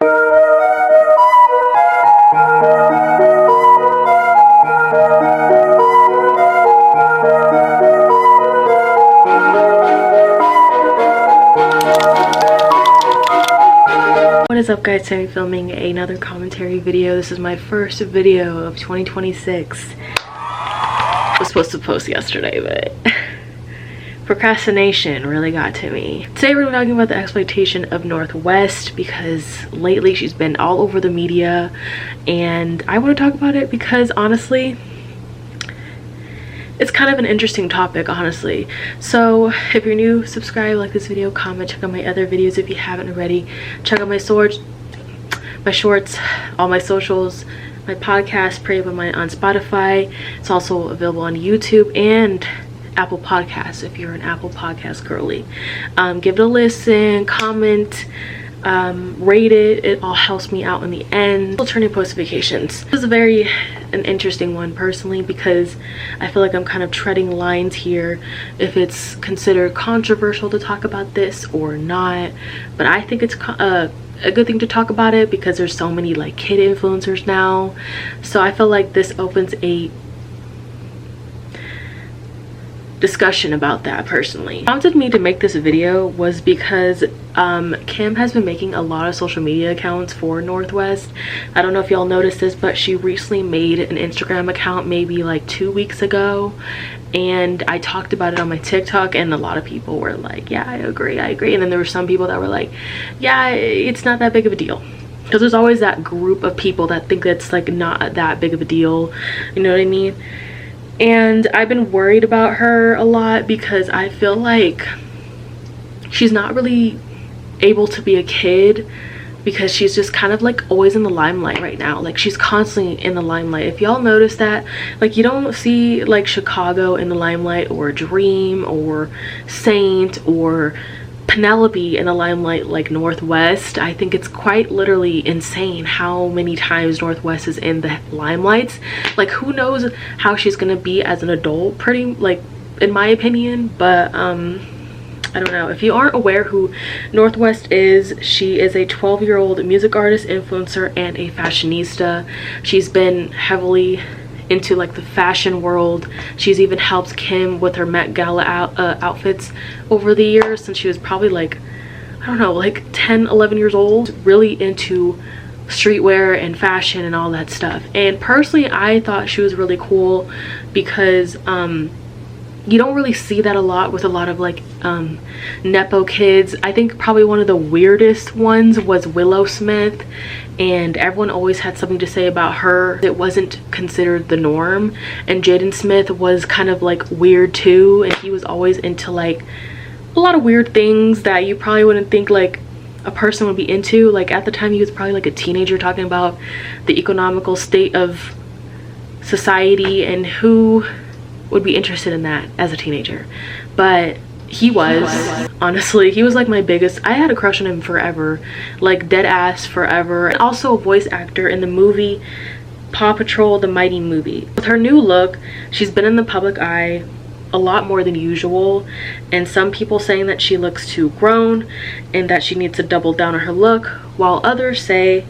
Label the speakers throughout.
Speaker 1: What is up, guys? Today I'm filming another commentary video. This is my first video of 2026. I was supposed to post yesterday, but procrastination really got to me. Today we're talking about the exploitation of Northwest because lately she's been all over the media, and I want to talk about it because honestly it's kind of an interesting topic, honestly. So if you're new, subscribe, like this video, comment, check out my other videos if you haven't already. Check out my shorts, all my socials, my podcast, Pray About Mine on Spotify. It's also available on YouTube and Apple Podcasts if you're an Apple Podcast girly. Give it a listen, comment, rate it. It all helps me out in the end. Still turning post notifications. This is an interesting one personally because I feel like I'm kind of treading lines here if it's considered controversial to talk about this or not, but I think it's a good thing to talk about it because there's so many like kid influencers now. So I feel like this opens a discussion about that. Personally, what prompted me to make this video was because Kim has been making a lot of social media accounts for Northwest. I don't know if y'all noticed this, but she recently made an Instagram account maybe like 2 weeks ago, and I talked about it on my TikTok, and a lot of people were like, yeah, I agree, and then there were some people that were like, yeah, it's not that big of a deal, because there's always that group of people that think that's like not that big of a deal, you know what I mean? And I've been worried about her a lot because I feel like she's not really able to be a kid because she's just kind of like always in the limelight right now. Like she's constantly in the limelight. If y'all notice that, like you don't see like Chicago in the limelight or Dream or Saint or Penelope in the limelight like Northwest. I think it's quite literally insane how many times Northwest is in the limelights. Like who knows how she's gonna be as an adult, pretty like in my opinion. But I don't know. If you aren't aware who Northwest is, she is a 12-year-old music artist, influencer, and a fashionista. She's been heavily into like the fashion world. She's even helped Kim with her Met Gala outfits over the years since she was probably like, I don't know, like 10-11 years old. Really into streetwear and fashion and all that stuff. And personally I thought she was really cool because you don't really see that a lot with a lot of like nepo kids. I think probably one of the weirdest ones was Willow Smith, and everyone always had something to say about her. It wasn't considered the norm. And Jaden Smith was kind of like weird too, and he was always into like a lot of weird things that you probably wouldn't think like a person would be into. Like at the time he was probably like a teenager talking about the economical state of society and who would be interested in that as a teenager. But he was, honestly, he was like my biggest, I had a crush on him forever, like dead ass forever. And also a voice actor in the movie Paw Patrol the Mighty Movie. With her new look, she's been in the public eye a lot more than usual, and some people saying that she looks too grown and that she needs to double down on her look, while others say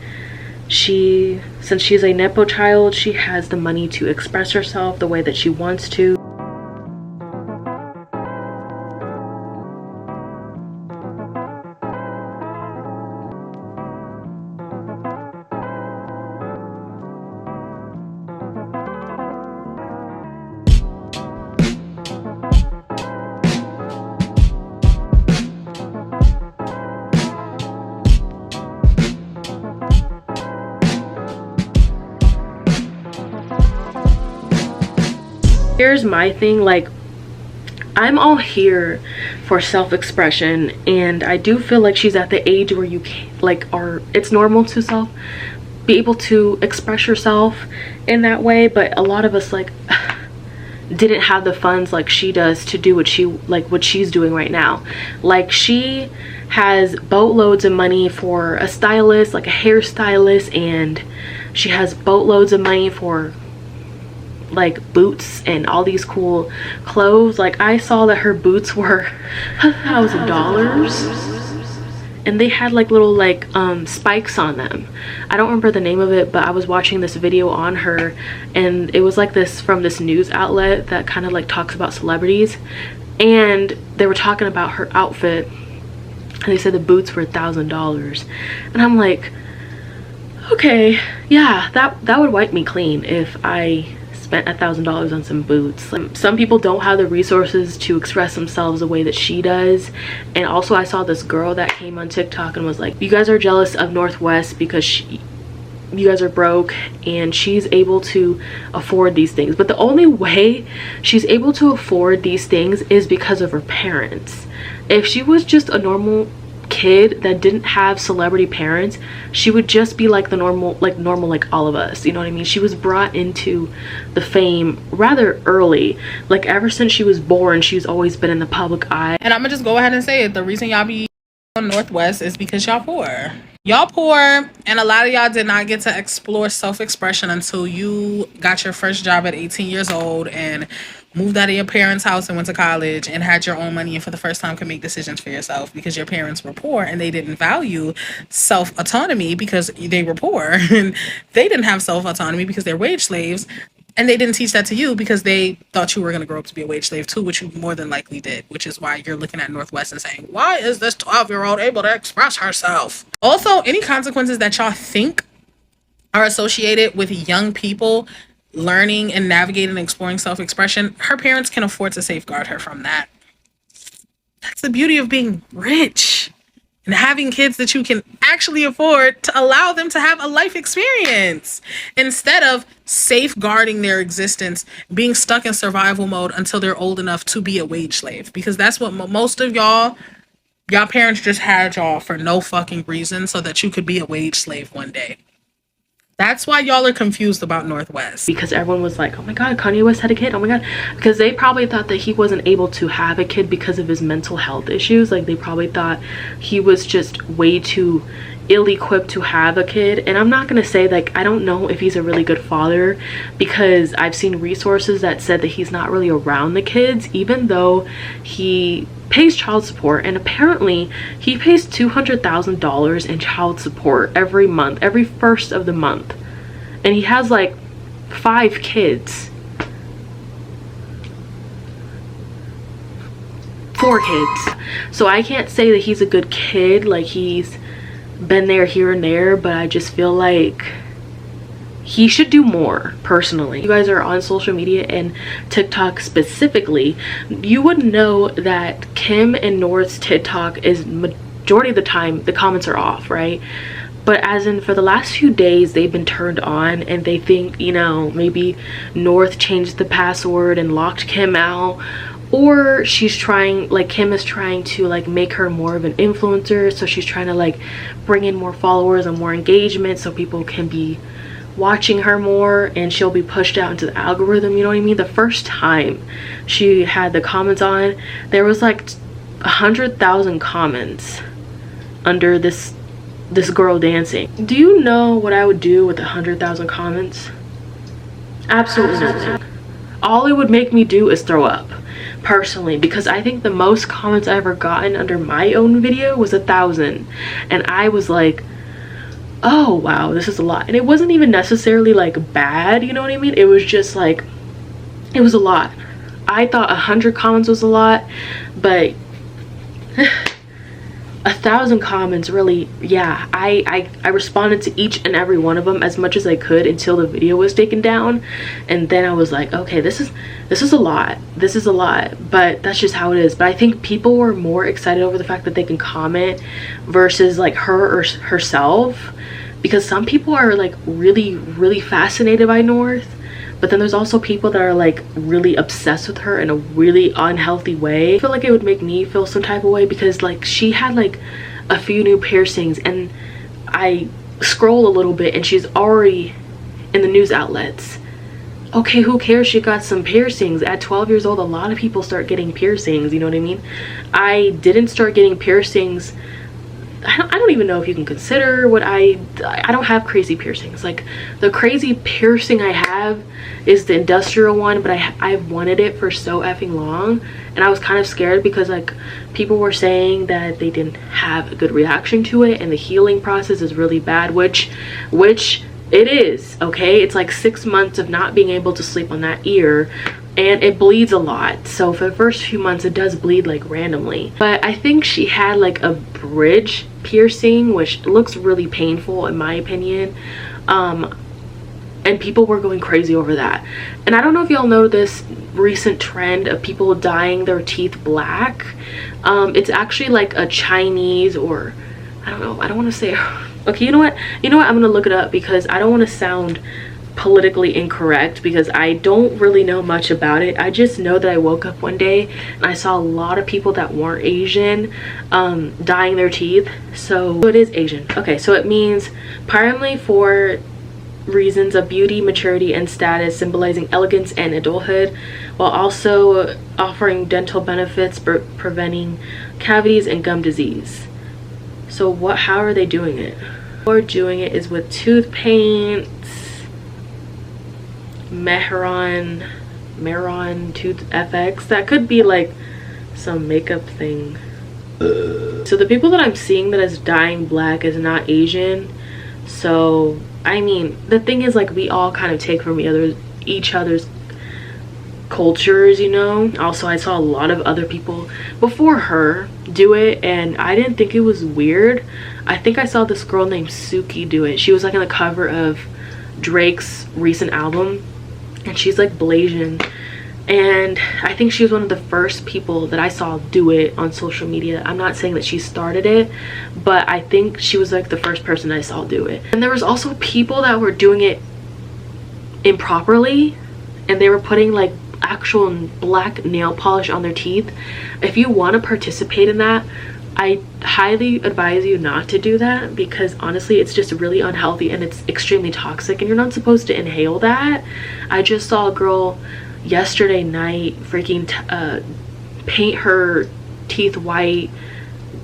Speaker 1: since she's a nepo child, she has the money to express herself the way that she wants to. Here's my thing, like I'm all here for self-expression, and I do feel like she's at the age where you can't, like, it's normal to be able to express yourself in that way. But a lot of us like didn't have the funds like she does to do what she's doing right now. Like she has boatloads of money for a stylist, like a hairstylist, and she has boatloads of money for like boots and all these cool clothes. Like I saw that her boots were $1,000, and they had like little like spikes on them. I don't remember the name of it, but I was watching this video on her, and it was like this from this news outlet that kind of like talks about celebrities, and they were talking about her outfit, and they said the boots were $1,000, and I'm like, okay, yeah, that would wipe me clean if I spent $1,000 on some boots. Some people don't have the resources to express themselves the way that she does. And also I saw this girl that came on TikTok and was like, you guys are jealous of Northwest because you guys are broke and she's able to afford these things. But the only way she's able to afford these things is because of her parents. If she was just a normal kid that didn't have celebrity parents, she would just be like the normal like all of us, you know what I mean? She was brought into the fame rather early. Like ever since she was born, she's always been in the public eye.
Speaker 2: And I'm gonna just go ahead and say it, the reason y'all be on Northwest is because y'all poor. Y'all poor, and a lot of y'all did not get to explore self-expression until you got your first job at 18 years old and moved out of your parents' house and went to college and had your own money and for the first time could make decisions for yourself because your parents were poor and they didn't value self-autonomy because they were poor, and they didn't have self-autonomy because they're wage slaves, and they didn't teach that to you because they thought you were going to grow up to be a wage slave too, which you more than likely did, which is why you're looking at Northwest and saying, why is this 12-year-old able to express herself? Also, any consequences that y'all think are associated with young people learning and navigating and exploring self-expression, her parents can afford to safeguard her from that. That's the beauty of being rich and having kids that you can actually afford to allow them to have a life experience instead of safeguarding their existence, being stuck in survival mode until they're old enough to be a wage slave. Because that's what most of y'all parents just had y'all for no fucking reason, so that you could be a wage slave one day. That's why y'all are confused about Northwest.
Speaker 1: Because everyone was like, oh my god, Kanye West had a kid, oh my god. Because they probably thought that he wasn't able to have a kid because of his mental health issues. Like they probably thought he was just way too ill-equipped to have a kid. And I'm not gonna say, like, I don't know if he's a really good father, because I've seen resources that said that he's not really around the kids, even though he pays child support. And apparently he pays $200,000 in child support every month, every first of the month, and he has like 5 kids, 4 kids. So I can't say that he's a good kid, like he's been there here and there, but I just feel like he should do more. Personally, you guys are on social media and TikTok specifically, you would know that Kim and North's TikTok is majority of the time the comments are off, right? But as in for the last few days they've been turned on, and they think, you know, maybe North changed the password and locked Kim out, or she's trying, like Kim is trying to like make her more of an influencer, so she's trying to like bring in more followers and more engagement so people can be watching her more and she'll be pushed out into the algorithm, you know what I mean? The first time she had the comments on, there was like 100,000 comments under this girl dancing. Do you know what I would do with 100,000 comments? Absolutely nothing. All it would make me do is throw up, personally, because I think the most comments I ever gotten under my own video was 1,000, and I was like, oh wow, this is a lot. And it wasn't even necessarily like bad, you know what I mean? It was just like, it was a lot. I thought 100 comments was a lot, but 1,000 comments, really, yeah. I responded to each and every one of them as much as I could until the video was taken down, and then I was like, okay, this is a lot, this is a lot, but that's just how it is. But I think people were more excited over the fact that they can comment versus like her or herself, because some people are like really fascinated by North, but then there's also people that are like really obsessed with her in a really unhealthy way. I feel like it would make me feel some type of way, because like she had like a few new piercings, and I scroll a little bit and she's already in the news outlets. Okay, who cares? She got some piercings. At 12 years old, a lot of people start getting piercings, you know what I mean? I didn't start getting piercings I don't even know if you can consider what I don't have crazy piercings. Like, the crazy piercing I have is the industrial one, but I've wanted it for so effing long, and I was kind of scared because like people were saying that they didn't have a good reaction to it and the healing process is really bad, which it is. Okay, it's like 6 months of not being able to sleep on that ear, and it bleeds a lot. So for the first few months it does bleed like randomly. But I think she had like a bridge piercing, which looks really painful in my opinion, and people were going crazy over that. And I don't know if y'all know this recent trend of people dyeing their teeth black. It's actually like a Chinese, or I don't know, I don't want to say okay, you know what, I'm gonna look it up because I don't want to sound politically incorrect, because I don't really know much about it. I just know that I woke up one day and I saw a lot of people that weren't Asian dyeing their teeth. So it is Asian. Okay, so it means primarily for reasons of beauty, maturity, and status, symbolizing elegance and adulthood, while also offering dental benefits, preventing cavities and gum disease. So how are they doing it? Or doing it is with tooth paint, Meron Tooth FX. That could be like some makeup thing. So the people that I'm seeing that is dyeing black is not Asian. So I mean, the thing is, like, we all kind of take from each other's cultures, you know. Also, I saw a lot of other people before her do it and I didn't think it was weird. I think I saw this girl named Suki do it. She was like on the cover of Drake's recent album, and she's like Blasian, and I think she was one of the first people that I saw do it on social media. I'm not saying that she started it, but I think she was like the first person I saw do it. And there was also people that were doing it improperly, and they were putting like actual black nail polish on their teeth. If you want to participate in that, I highly advise you not to do that, because honestly it's just really unhealthy and it's extremely toxic, and you're not supposed to inhale that. I just saw a girl yesterday night freaking paint her teeth white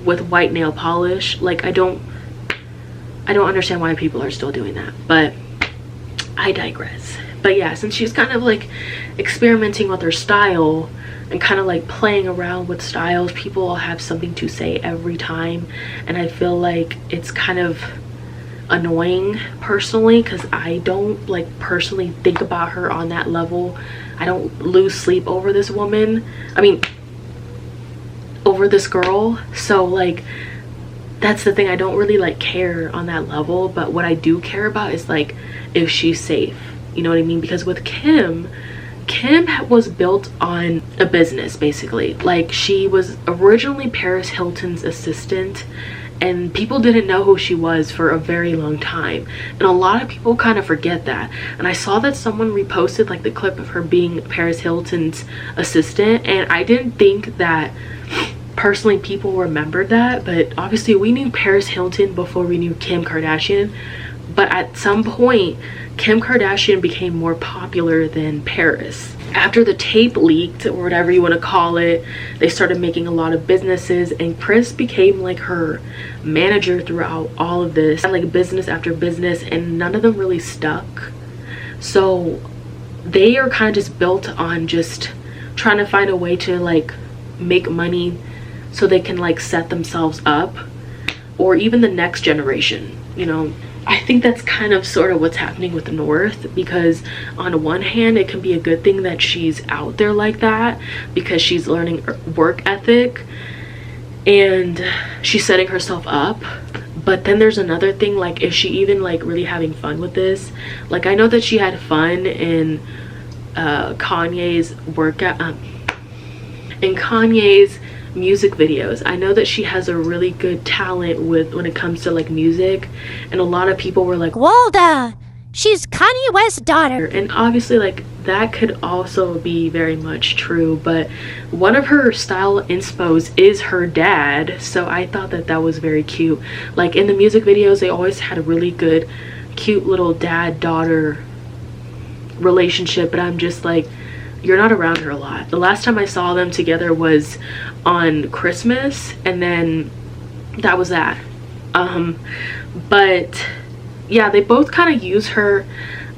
Speaker 1: with white nail polish. Like, I don't understand why people are still doing that, but I digress. But yeah, since she's kind of like experimenting with her style and kind of like playing around with styles, people will have something to say every time, and I feel like it's kind of annoying personally, because I don't like personally think about her on that level. I don't lose sleep over this woman, I mean over this girl. So like, that's the thing, I don't really like care on that level. But what I do care about is like if she's safe, you know what I mean? Because with Kim was built on a business basically. Like, she was originally Paris Hilton's assistant, and people didn't know who she was for a very long time, and a lot of people kind of forget that. And I saw that someone reposted like the clip of her being Paris Hilton's assistant, and I didn't think that personally people remembered that, but obviously we knew Paris Hilton before we knew Kim Kardashian. But at some point Kim Kardashian became more popular than Paris. After the tape leaked, or whatever you want to call it, they started making a lot of businesses, and Chris became like her manager throughout all of this, and like business after business, and none of them really stuck. So they are kind of just built on just trying to find a way to like make money so they can like set themselves up, or even the next generation, you know. I think that's kind of sort of what's happening with the North, because on one hand it can be a good thing that she's out there like that, because she's learning work ethic and she's setting herself up. But then there's another thing, like, is she even like really having fun with this? Like, I know that she had fun in Kanye's Kanye's music videos. I know that she has a really good talent when it comes to like music, and a lot of people were like,
Speaker 3: Walda, she's Kanye West's daughter.
Speaker 1: And obviously like that could also be very much true, but one of her style inspos is her dad, so I thought that that was very cute. Like, in the music videos they always had a really good cute little dad-daughter relationship, but I'm just like, you're not around her a lot. The last time I saw them together was on Christmas, and then that was that. But yeah, they both kind of use her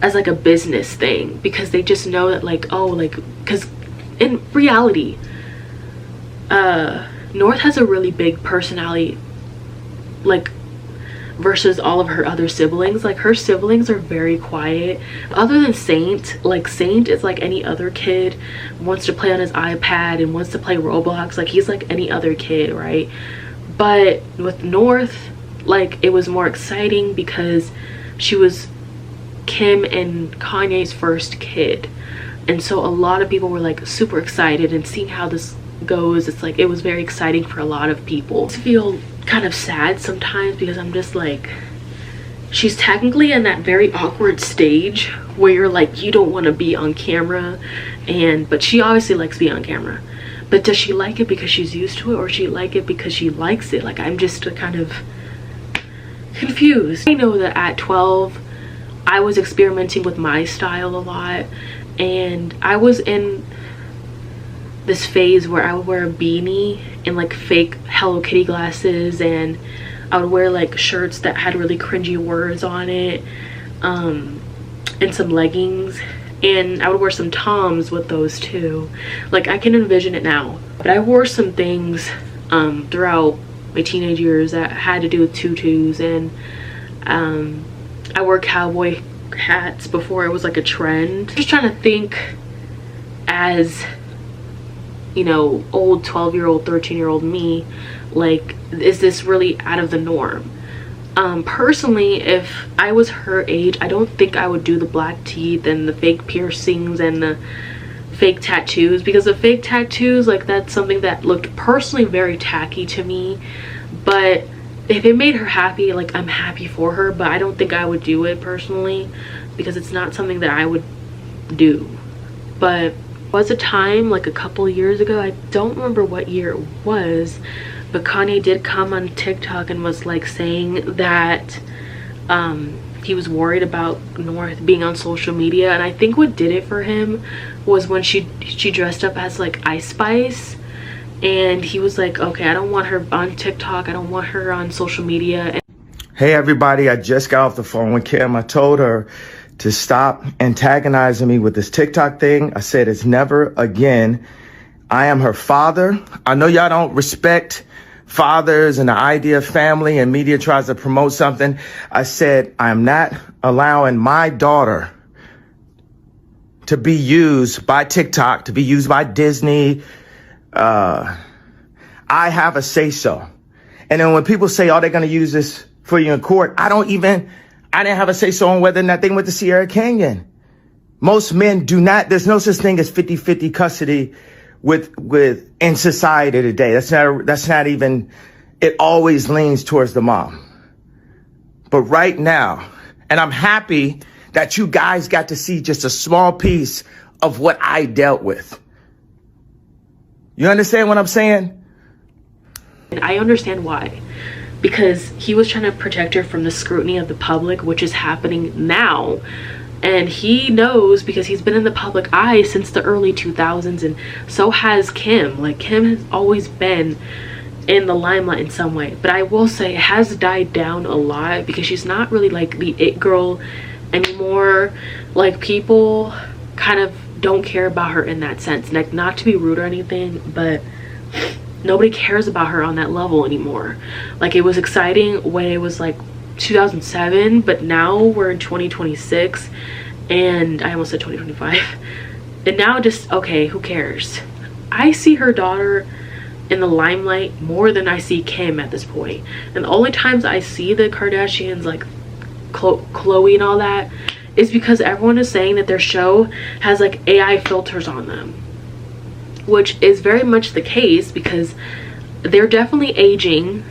Speaker 1: as like a business thing, because they just know that like, oh, like, because in reality, North has a really big personality, like, versus all of her other siblings. Like, her siblings are very quiet, other than Saint. Like, Saint is like any other kid, wants to play on his iPad and wants to play Roblox. Like, he's like any other kid, right? But with North, like, it was more exciting because she was Kim and Kanye's first kid, and so a lot of people were like super excited, and seeing how this goes, it's like it was very exciting for a lot of people. I feel kind of sad sometimes because I'm just like, she's technically in that very awkward stage where you're like, you don't want to be on camera, but she obviously likes being on camera, but does she like it because she's used to it, or she like it because she likes it? Like, I'm just kind of confused. I know that at 12 I was experimenting with my style a lot, and I was in this phase where I would wear a beanie and like fake Hello Kitty glasses, and I would wear like shirts that had really cringy words on it, and some leggings, and I would wear some Toms with those too. Like, I can envision it now. But I wore some things throughout my teenage years that had to do with tutus, and I wore cowboy hats before it was like a trend. Just trying to think, as you know, old 12-year-old 13-year-old me, like, is this really out of the norm? Personally, if I was her age, I don't think I would do the black teeth and the fake piercings and the fake tattoos, because the fake tattoos, like, that's something that looked personally very tacky to me. But if it made her happy, like, I'm happy for her, but I don't think I would do it personally, because it's not something that I would do. But was a time like a couple years ago, I don't remember what year it was, but Kanye did come on TikTok and was like saying that he was worried about North being on social media. And I think what did it for him was when she dressed up as like Ice Spice, and he was like, okay, I don't want her on TikTok, I don't want her on social media.
Speaker 4: Hey everybody, I just got off the phone with Kim. I told her to stop antagonizing me with this TikTok thing. I said it's never again. I am her father. I know y'all don't respect fathers and the idea of family, and media tries to promote something. I said I'm not allowing my daughter to be used by TikTok, to be used by Disney. I have a say-so. And then when people say, oh, they're going to use this for you in court, I didn't have a say-so on whether or not they went to Sierra Canyon. Most men do not. There's no such thing as 50-50 custody with in society today. That's not even, it always leans towards the mom. But right now, and I'm happy that you guys got to see just a small piece of what I dealt with. You understand what I'm saying?
Speaker 1: And I understand why. Because he was trying to protect her from the scrutiny of the public, which is happening now. And he knows, because he's been in the public eye since the early 2000s, and so has Kim. Like, Kim has always been in the limelight in some way. But I will say it has died down a lot, because she's not really like the it girl anymore. Like, people kind of don't care about her in that sense. Like, not to be rude or anything, but nobody cares about her on that level anymore. Like, it was exciting when it was like 2007, but now we're in 2026, and I almost said 2025, and now just, okay, who cares? I see her daughter in the limelight more than I see Kim at this point. And the only times I see the Kardashians, like Khloe and all that, is because everyone is saying that their show has like AI filters on them, which is very much the case, because they're definitely aging.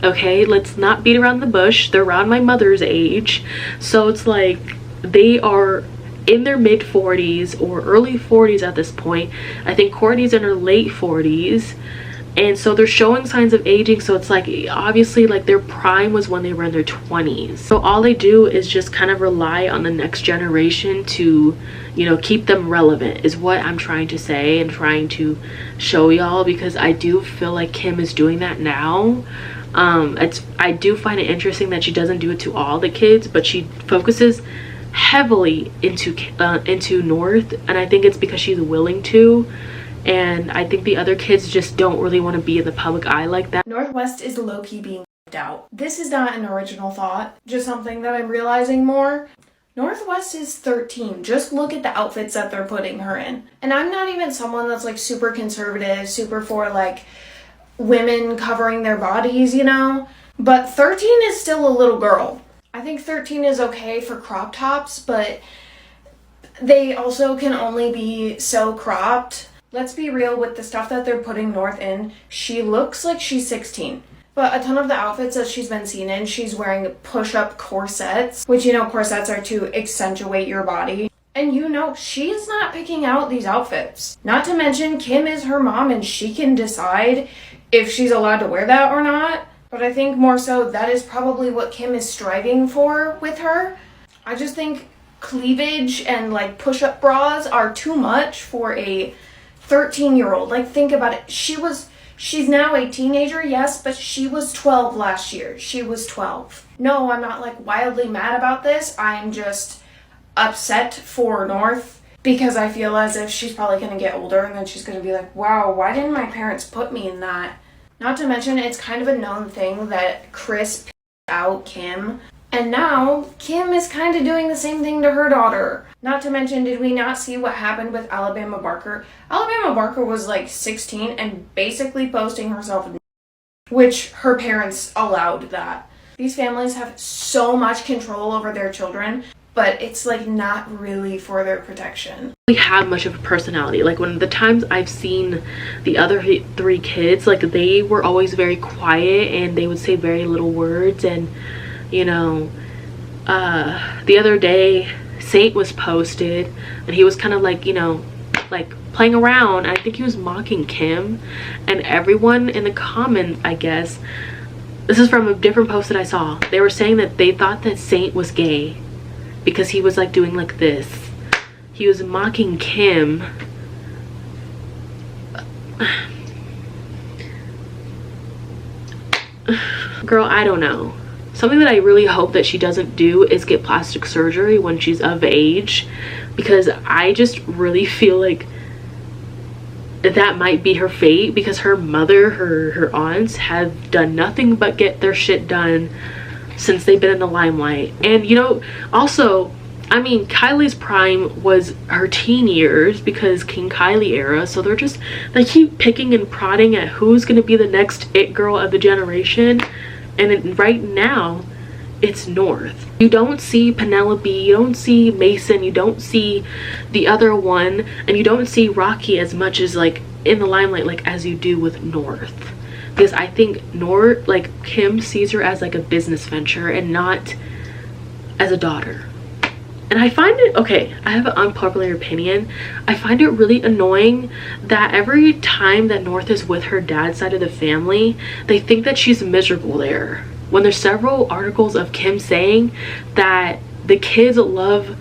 Speaker 1: Okay, let's not beat around the bush. They're around my mother's age, so it's like they are in their mid 40s or early 40s at this point. I think Kourtney's in her late 40s, and so they're showing signs of aging. So it's like, obviously, like, their prime was when they were in their 20s. So all they do is just kind of rely on the next generation to, you know, keep them relevant, is what I'm trying to say and trying to show y'all, because I do feel like Kim is doing that now. I do find it interesting that she doesn't do it to all the kids, but she focuses heavily into North, and I think it's because she's willing to, and I think the other kids just don't really want to be in the public eye like that.
Speaker 5: Northwest is low-key being out. This is not an original thought, just something that I'm realizing more. Northwest is 13. Just look at the outfits that they're putting her in. And I'm not even someone that's like super conservative, super for like women covering their bodies, you know? But 13 is still a little girl. I think 13 is okay for crop tops, but they also can only be so cropped. Let's be real with the stuff that they're putting North in. She looks like she's 16. But a ton of the outfits that she's been seen in, she's wearing push-up corsets, which, you know, corsets are to accentuate your body. And you know, she's not picking out these outfits. Not to mention, Kim is her mom and she can decide if she's allowed to wear that or not. But I think more so that is probably what Kim is striving for with her. I just think cleavage and like push-up bras are too much for a 13-year-old. Like, think about it. She's now a teenager, yes, but she was 12 last year. She was 12. No, I'm not like wildly mad about this. I'm just upset for North because I feel as if she's probably going to get older and then she's going to be like, wow, why didn't my parents put me in that? Not to mention, it's kind of a known thing that Chris picked out Kim. And now, Kim is kind of doing the same thing to her daughter. Not to mention, did we not see what happened with Alabama Barker? Alabama Barker was like 16 and basically posting herself, which her parents allowed that. These families have so much control over their children, but it's like not really for their protection.
Speaker 1: They have much of a personality. Like, when the times I've seen the other three kids, like, they were always very quiet and they would say very little words. And you know, the other day Saint was posted and he was kind of like, you know, like playing around. I think he was mocking Kim, and everyone in the comments, I guess, this is from a different post that I saw, they were saying that they thought that Saint was gay because he was like doing like this. He was mocking Kim. Girl, I don't know. Something that I really hope that she doesn't do is get plastic surgery when she's of age, because I just really feel like that might be her fate, because her mother, her aunts have done nothing but get their shit done since they've been in the limelight. And you know, also, I mean, Kylie's prime was her teen years because King Kylie era, so they keep picking and prodding at who's gonna be the next it girl of the generation. And right now, it's North. You don't see Penelope, you don't see Mason, you don't see the other one, and you don't see Rocky as much as like in the limelight like as you do with North. Because I think North, like Kim sees her as like a business venture and not as a daughter. And I find it, okay, I have an unpopular opinion. I find it really annoying that every time that North is with her dad's side of the family, they think that she's miserable there. When there's several articles of Kim saying that the kids love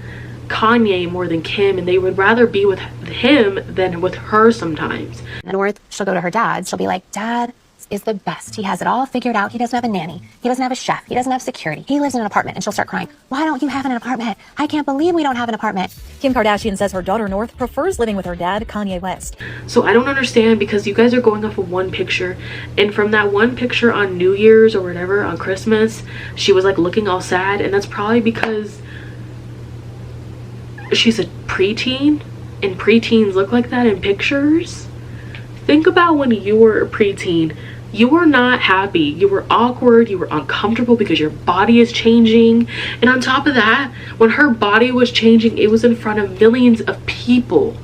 Speaker 1: Kanye more than Kim and they would rather be with him than with her sometimes.
Speaker 6: North, she'll go to her dad. She'll be like, Dad is the best. He has it all figured out. He doesn't have a nanny. He doesn't have a chef. He doesn't have security. He lives in an apartment. And she'll start crying. Why don't you have an apartment? I can't believe we don't have an apartment.
Speaker 7: Kim Kardashian says her daughter North prefers living with her dad, Kanye West.
Speaker 1: So I don't understand, because you guys are going off of one picture, and from that one picture on New Year's or whatever, on Christmas, she was like looking all sad, and that's probably because she's a preteen and preteens look like that in pictures. Think about when you were a preteen. You were not happy, you were awkward, you were uncomfortable because your body is changing. And on top of that, when her body was changing, it was in front of millions of people.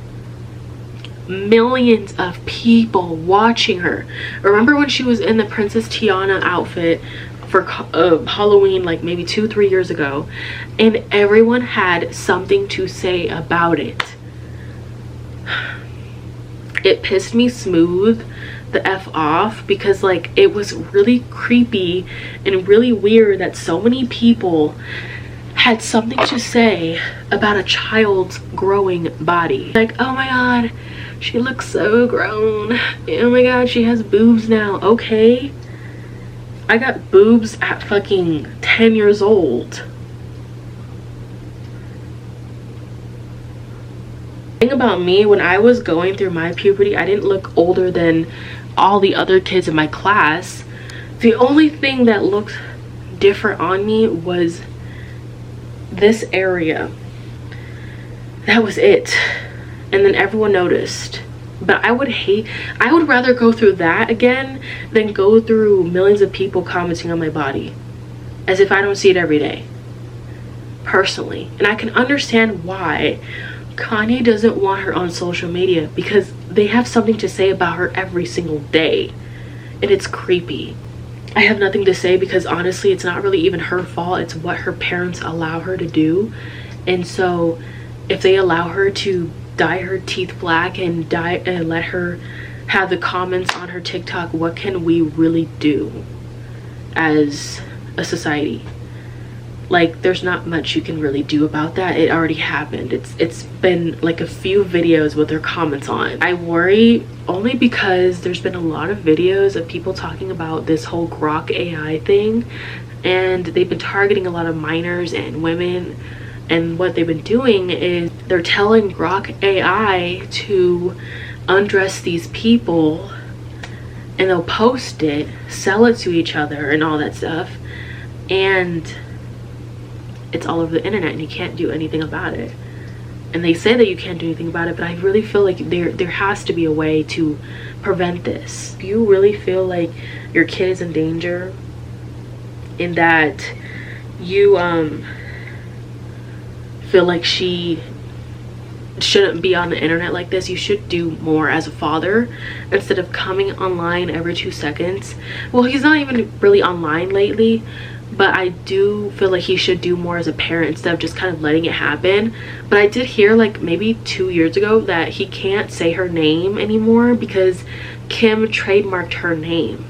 Speaker 1: Millions of people watching her. Remember when she was in the Princess Tiana outfit for Halloween, like maybe 2-3 years ago, and everyone had something to say about it. It pissed me smooth the F off, because like it was really creepy and really weird that so many people had something to say about a child's growing body. Like, oh my god, she looks so grown. Oh my god, she has boobs now. Okay, I got boobs at fucking 10 years old. The thing about me, when I was going through my puberty, I didn't look older than all the other kids in my class. The only thing that looked different on me was this area. That was it. And then everyone noticed. But I would rather go through that again than go through millions of people commenting on my body, as if I don't see it every day, personally. And I can understand why Kanye doesn't want her on social media, because they have something to say about her every single day, and it's creepy. I have nothing to say because honestly it's not really even her fault. It's what her parents allow her to do. And so if they allow her to dye her teeth black and let her have the comments on her TikTok, what can we really do as a society? Like, there's not much you can really do about that. It already happened. It's been like a few videos with their comments on. I worry only because there's been a lot of videos of people talking about this whole Grok AI thing, and they've been targeting a lot of minors and women. And what they've been doing is they're telling Grok AI to undress these people, and they'll post it, sell it to each other and all that stuff, and it's all over the internet and you can't do anything about it. And they say that you can't do anything about it, but I really feel like there has to be a way to prevent this. If you really feel like your kid is in danger, in that you feel like she shouldn't be on the internet like this, you should do more as a father instead of coming online every 2 seconds. Well, he's not even really online lately, but I do feel like he should do more as a parent instead of just kind of letting it happen. But I did hear like maybe 2 years ago that he can't say her name anymore because Kim trademarked her name.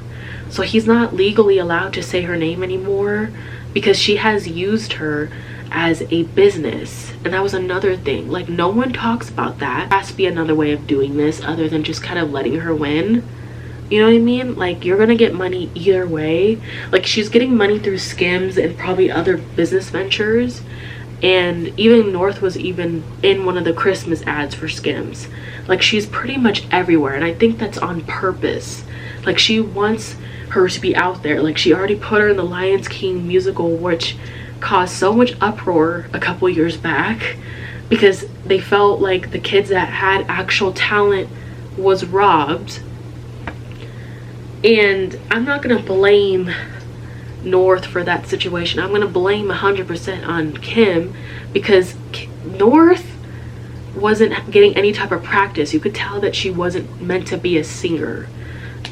Speaker 1: So he's not legally allowed to say her name anymore because she has used her as a business. And that was another thing. Like, no one talks about that. There has to be another way of doing this other than just kind of letting her win. You know what I mean? Like, you're gonna get money either way. Like, she's getting money through Skims and probably other business ventures. And even North was even in one of the Christmas ads for Skims. Like, she's pretty much everywhere, and I think that's on purpose. Like, she wants her to be out there. Like, she already put her in the Lion King musical, which caused so much uproar a couple years back because they felt like the kids that had actual talent was robbed. And I'm not gonna blame North for that situation. I'm gonna blame 100% on Kim because North wasn't getting any type of practice. You could tell that she wasn't meant to be a singer,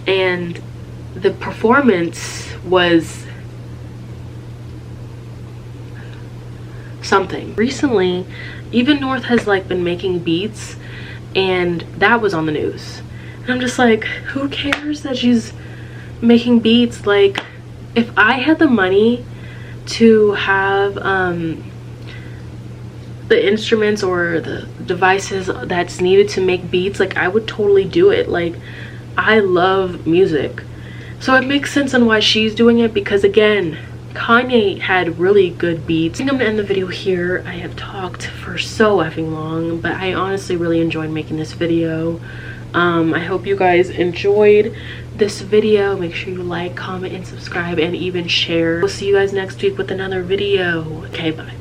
Speaker 1: and the performance was something. Recently, even North has like been making beats, and that was on the news. And I'm just like, who cares that she's making beats? Like, if I had the money to have the instruments or the devices that's needed to make beats, like, I would totally do it. Like, I love music, so it makes sense on why she's doing it, because again, Kanye had really good beats. I think I'm gonna end the video here. I have talked for so effing long, but I honestly really enjoyed making this video. I hope you guys enjoyed this video. Make sure you like, comment, and subscribe, and even share. We'll see you guys next week with another video. Okay, bye.